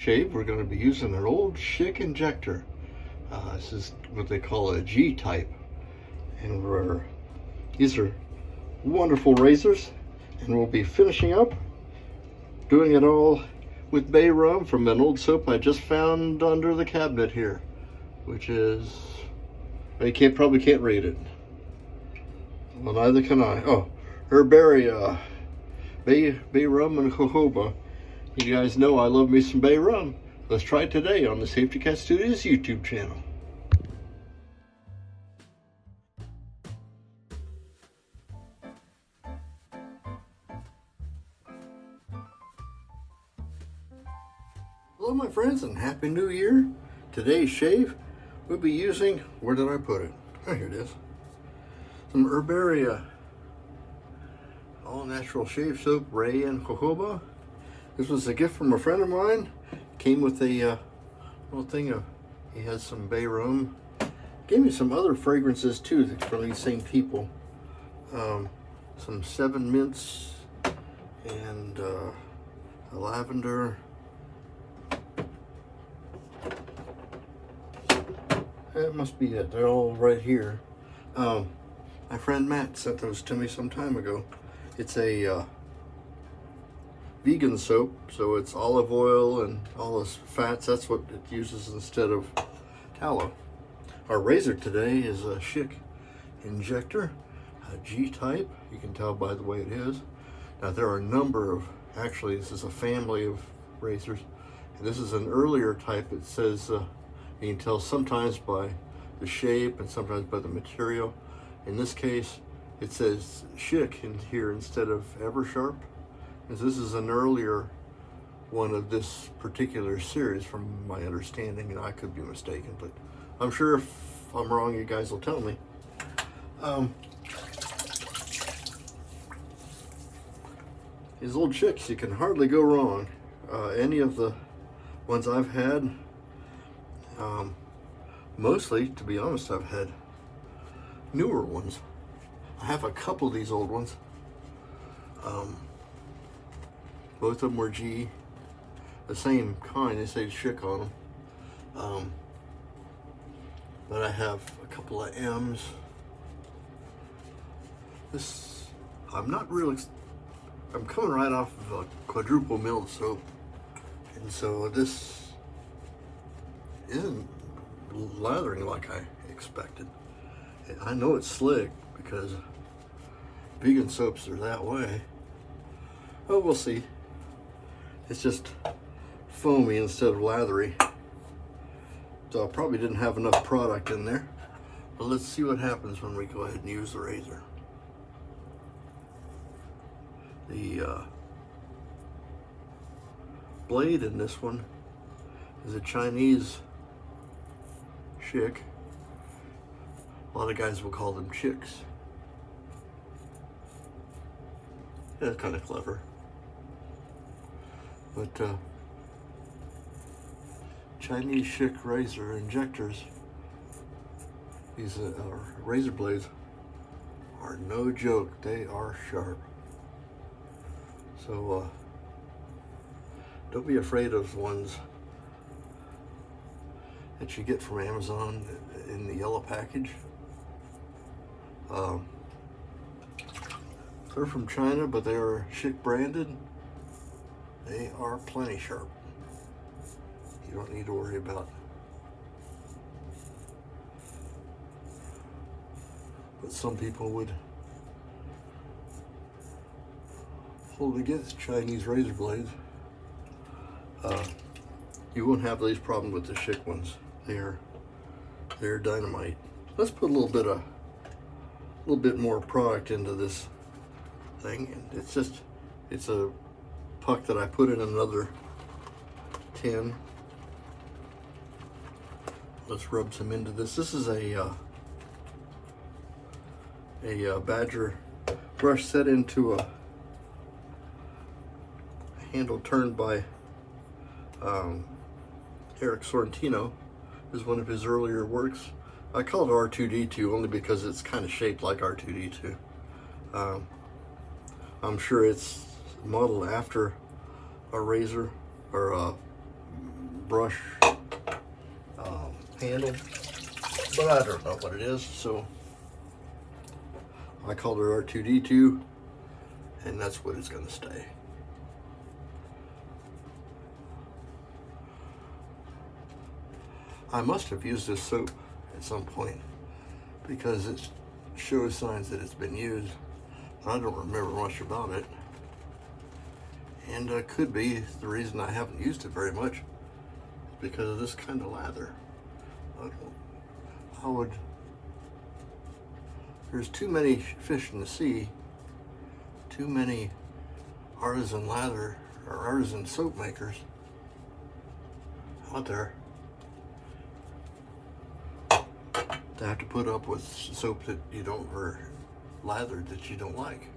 Shave, we're going to be using an old Schick injector. This is what they call a G type, and these are wonderful razors, and we'll be finishing up doing it all with Bay Rum from an old soap I just found under the cabinet here, which is, I probably can't read it. Well, neither can I. Oh, Herbaria, Bay Rum and jojoba. You guys know I love me some Bay Rum. Let's try it today on the Safety Cat Studios YouTube channel. Hello my friends and Happy New Year. Today's shave, we'll be using, where did I put it? Oh, here it is. Some Herbaria all natural shave soap, Ray and jojoba. This was a gift from a friend of mine. Came with a little thing of, he has some Bay Rum. Gave me some other fragrances too from these same people. Some 7 mints and a lavender. That must be it. They're all right here. My friend Matt sent those to me some time ago. It's a vegan soap, so it's olive oil and all those fats. That's what it uses instead of tallow. Our razor today is a Schick injector, a G type. You can tell by the way it is. Now there are a number of, actually this is a family of razors, and this is an earlier type. It says, you can tell sometimes by the shape and sometimes by the material. In this case, it says Schick in here instead of Eversharp. This is an earlier one of this particular series from my understanding, and I could be mistaken, but I'm sure if I'm wrong, you guys will tell me. These old Schicks, you can hardly go wrong. Any of the ones I've had, mostly, to be honest, I've had newer ones. I have a couple of these old ones. Both of them were G, the same kind. They say Schick on them. But I have a couple of M's. This, I'm coming right off of a quadruple milled soap. And so this isn't lathering like I expected. I know it's slick because vegan soaps are that way. Oh, we'll see. It's just foamy instead of lathery. So I probably didn't have enough product in there. But let's see what happens when we go ahead and use the razor. The blade in this one is a Chinese Schick. A lot of guys will call them Chicks. That's kind of clever. But Chinese Schick razor injectors, these razor blades are no joke. They are sharp. So don't be afraid of ones that you get from Amazon in the yellow package. They're from China, but they are Schick branded. They are plenty sharp. You don't need to worry about what some people would hold against Chinese razor blades. You won't have these problems with the Schick ones. They're dynamite. Let's put a little bit more product into this thing. And it's a puck that I put in another tin. Let's rub some into this. This is a Badger brush set into a handle turned by Eric Sorrentino. Is one of his earlier works. I call it R2D2 only because it's kind of shaped like R2D2. I'm sure it's modeled after a razor or a brush handle, but I don't know what it is, so I called her R2D2, and that's what it's going to stay. I must have used this soap at some point because it shows signs that it's been used. I don't remember much about it, and could be the reason I haven't used it very much because of this kind of lather. There's too many fish in the sea, too many artisan lather or artisan soap makers out there to have to put up with soap that you don't, or lather that you don't like.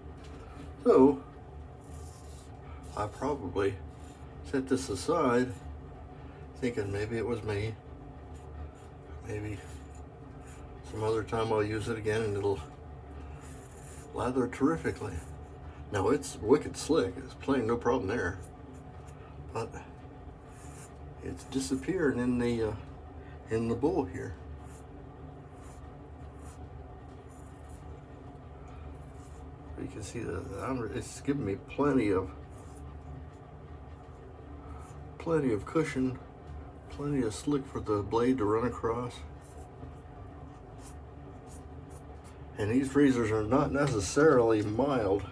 So I probably set this aside thinking maybe it was me, maybe some other time I'll use it again and it'll lather terrifically. Now it's wicked slick, it's plain no problem there, but it's disappearing in the bowl here. You can see that it's giving me plenty of cushion, plenty of slick for the blade to run across. And these razors are not necessarily mild.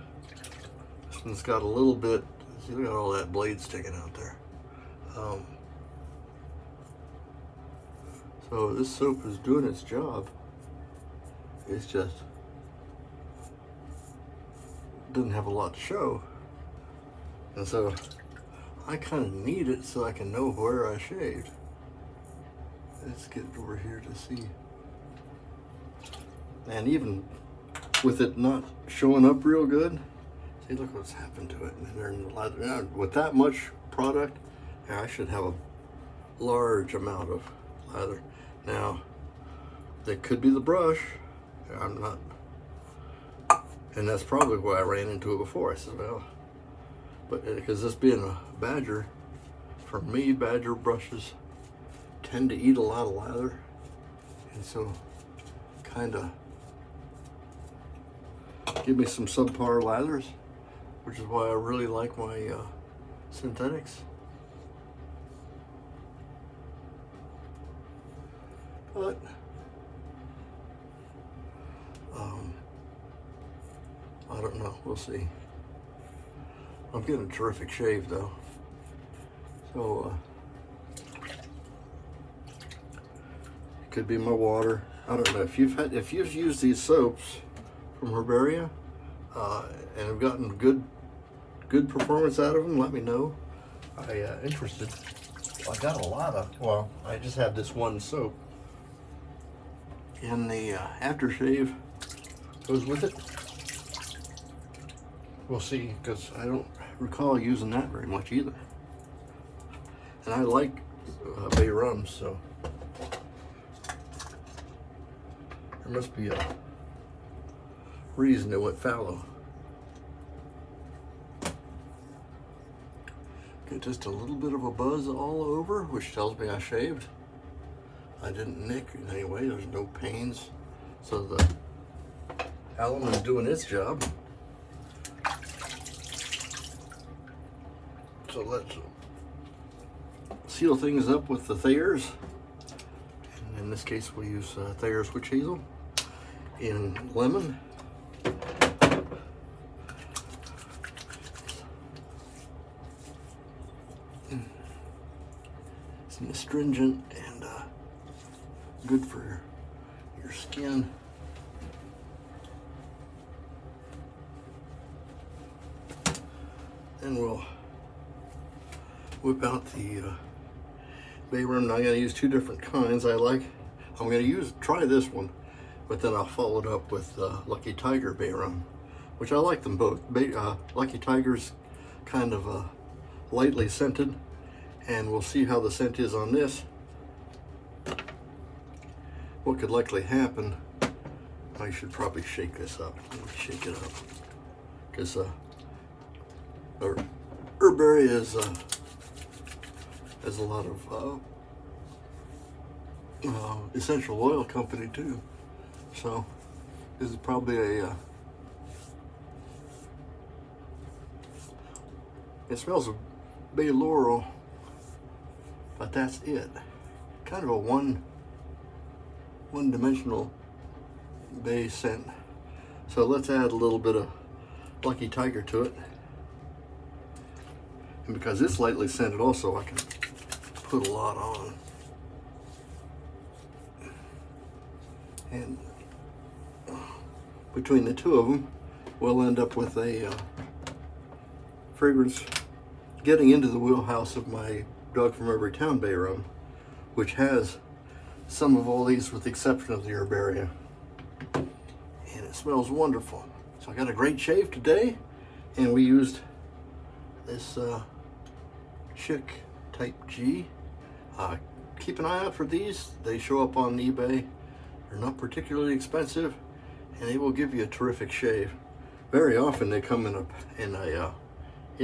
This one's got a little bit, see, look at all that blade sticking out there. So this soap is doing its job. It's just doesn't have a lot to show. And so I kind of need it so I can know where I shaved. Let's get over here to see. And even with it not showing up real good, see, look what's happened to it. And they're in the lather. Now, with that much product, I should have a large amount of lather. Now, that could be the brush. I'm not, and that's probably why I ran into it before. I said, well, but because this being a badger, for me, badger brushes tend to eat a lot of lather, and so kind of give me some subpar lathers, which is why I really like my synthetics. But I don't know, we'll see. I'm getting a terrific shave though. So it could be my water. I don't know if you've used these soaps from Herbaria and have gotten good performance out of them, let me know. Interested. I got a lot of, well, I just have this one soap, and the aftershave goes with it. We'll see, because I don't recall using that very much either. And I like Bay Rum, so there must be a reason it went fallow. Get just a little bit of a buzz all over, which tells me I shaved. I didn't nick in any way, there's no pains. So the alum is doing its job. So let's seal things up with the Thayer's. And in this case, we'll use Thayer's Witch Hazel in lemon. It's an astringent and good for your skin. Then we'll whip out the Bay Rum. Now I'm going to use two different kinds. I'm going to try this one, but then I'll follow it up with Lucky Tiger Bay Rum, which I like them both. Lucky Tiger's kind of lightly scented, and we'll see how the scent is on this. What could likely happen, I should probably shake this up. Let me shake it up, because Herbaria is as a lot of essential oil company too. So this is probably a it smells of bay laurel, but that's it. Kind of a one-dimensional bay scent. So let's add a little bit of Lucky Tiger to it. And because it's lightly scented also, I can put a lot on. And between the two of them, we'll end up with a fragrance getting into the wheelhouse of my Dog from Every Town Bay Rum, which has some of all these with the exception of the herbaria. And it smells wonderful. So I got a great shave today, and we used this Schick Type G. Keep an eye out for these. They show up on eBay. They're not particularly expensive, and they will give you a terrific shave. Very often they come in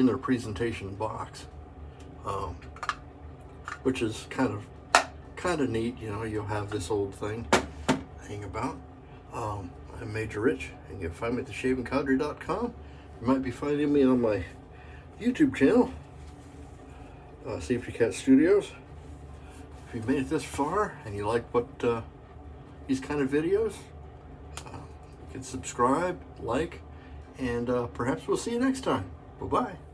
their presentation box, which is kind of neat. You know, you'll have this old thing hang about. I'm Major Rich, and you can find me at theshavingcadre.com. You might be finding me on my YouTube channel, Safety Cat Studios. If you've made it this far and you like what these kind of videos, you can subscribe, like, and perhaps we'll see you next time. Bye-bye.